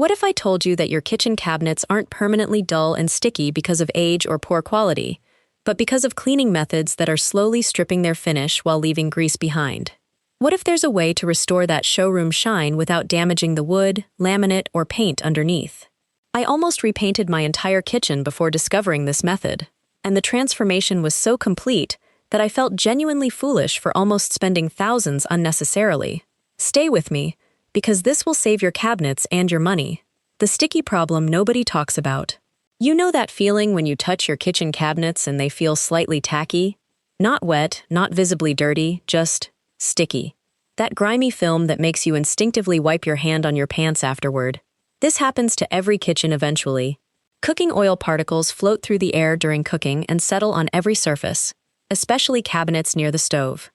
What if I told you that your kitchen cabinets aren't permanently dull and sticky because of age or poor quality, but because of cleaning methods that are slowly stripping their finish while leaving grease behind? What if there's a way to restore that showroom shine without damaging the wood, laminate, or paint underneath? I almost repainted my entire kitchen before discovering this method, and the transformation was so complete that I felt genuinely foolish for almost spending thousands unnecessarily. Stay with me, because this will save your cabinets and your money. The sticky problem nobody talks about. You know that feeling when you touch your kitchen cabinets and they feel slightly tacky? Not wet, not visibly dirty, just sticky. That grimy film that makes you instinctively wipe your hand on your pants afterward. This happens to every kitchen eventually. Cooking oil particles float through the air during cooking and settle on every surface, especially cabinets near the stove.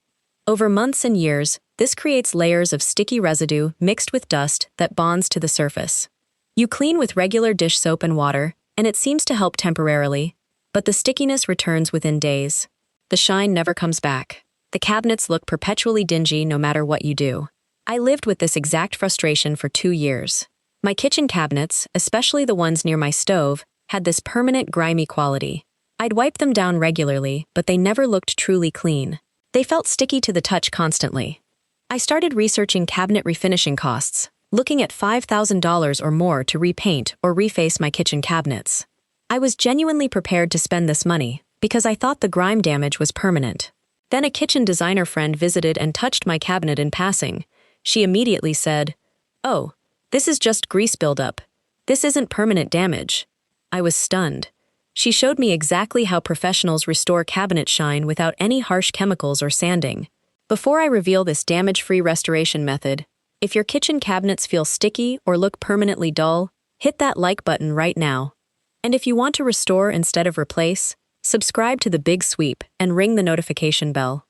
Over months and years, this creates layers of sticky residue mixed with dust that bonds to the surface. You clean with regular dish soap and water, and it seems to help temporarily, but the stickiness returns within days. The shine never comes back. The cabinets look perpetually dingy no matter what you do. I lived with this exact frustration for 2 years. My kitchen cabinets, especially the ones near my stove, had this permanent grimy quality. I'd wipe them down regularly, but they never looked truly clean. They felt sticky to the touch constantly. I started researching cabinet refinishing costs, looking at $5,000 or more to repaint or reface my kitchen cabinets. I was genuinely prepared to spend this money because I thought the grime damage was permanent. Then a kitchen designer friend visited and touched my cabinet in passing. She immediately said, "Oh, this is just grease buildup. This isn't permanent damage." I was stunned. She showed me exactly how professionals restore cabinet shine without any harsh chemicals or sanding. Before I reveal this damage-free restoration method, if your kitchen cabinets feel sticky or look permanently dull, hit that like button right now. And if you want to restore instead of replace, subscribe to The Big Sweep and ring the notification bell.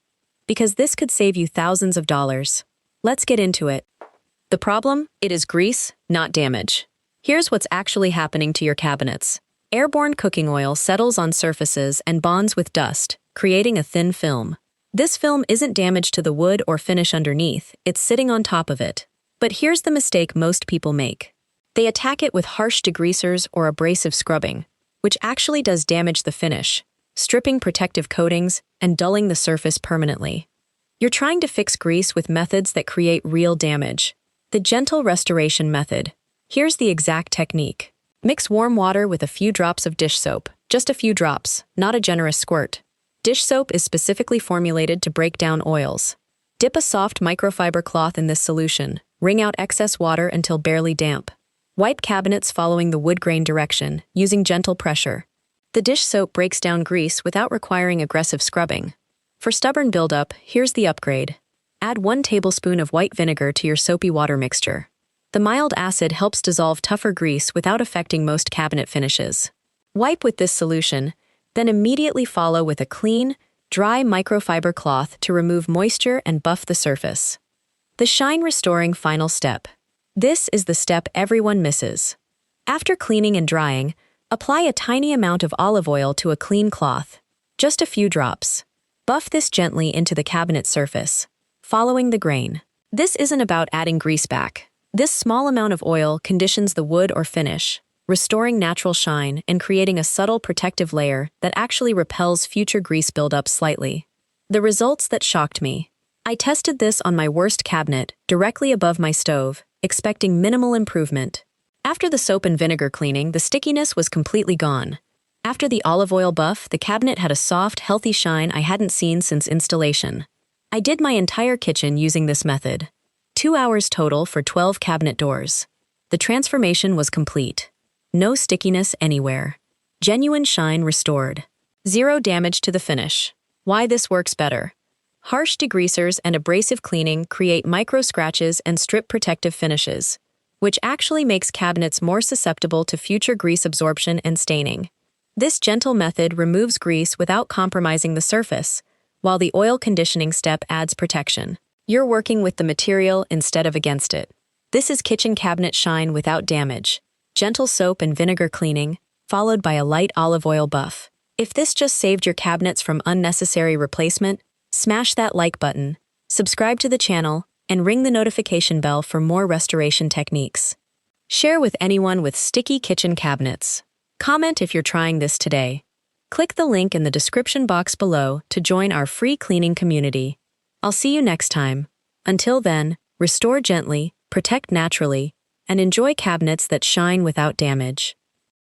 Because this could save you thousands of dollars. Let's get into it. The problem? It is grease, not damage. Here's what's actually happening to your cabinets. Airborne cooking oil settles on surfaces and bonds with dust, creating a thin film. This film isn't damage to the wood or finish underneath, it's sitting on top of it. But here's the mistake most people make. They attack it with harsh degreasers or abrasive scrubbing, which actually does damage the finish, stripping protective coatings and dulling the surface permanently. You're trying to fix grease with methods that create real damage. The gentle restoration method. Here's the exact technique. Mix warm water with a few drops of dish soap, just a few drops, not a generous squirt. Dish soap is specifically formulated to break down oils. Dip a soft microfiber cloth in this solution, wring out excess water until barely damp. Wipe cabinets following the wood grain direction, using gentle pressure. The dish soap breaks down grease without requiring aggressive scrubbing. For stubborn buildup, here's the upgrade. Add 1 tablespoon of white vinegar to your soapy water mixture. The mild acid helps dissolve tougher grease without affecting most cabinet finishes. Wipe with this solution, then immediately follow with a clean, dry microfiber cloth to remove moisture and buff the surface. The shine-restoring final step. This is the step everyone misses. After cleaning and drying, apply a tiny amount of olive oil to a clean cloth. Just a few drops. Buff this gently into the cabinet surface, following the grain. This isn't about adding grease back. This small amount of oil conditions the wood or finish, restoring natural shine and creating a subtle protective layer that actually repels future grease buildup slightly. The results that shocked me. I tested this on my worst cabinet, directly above my stove, expecting minimal improvement. After the soap and vinegar cleaning, the stickiness was completely gone. After the olive oil buff, the cabinet had a soft, healthy shine I hadn't seen since installation. I did my entire kitchen using this method. 2 hours total for 12 cabinet doors. The transformation was complete. No stickiness anywhere. Genuine shine restored. Zero damage to the finish. Why this works better. Harsh degreasers and abrasive cleaning create micro scratches and strip protective finishes, which actually makes cabinets more susceptible to future grease absorption and staining. This gentle method removes grease without compromising the surface, while the oil conditioning step adds protection. You're working with the material instead of against it. This is kitchen cabinet shine without damage. Gentle soap and vinegar cleaning, followed by a light olive oil buff. If this just saved your cabinets from unnecessary replacement, smash that like button, subscribe to the channel, and ring the notification bell for more restoration techniques. Share with anyone with sticky kitchen cabinets. Comment if you're trying this today. Click the link in the description box below to join our free cleaning community. I'll see you next time. Until then, restore gently, protect naturally, and enjoy cabinets that shine without damage.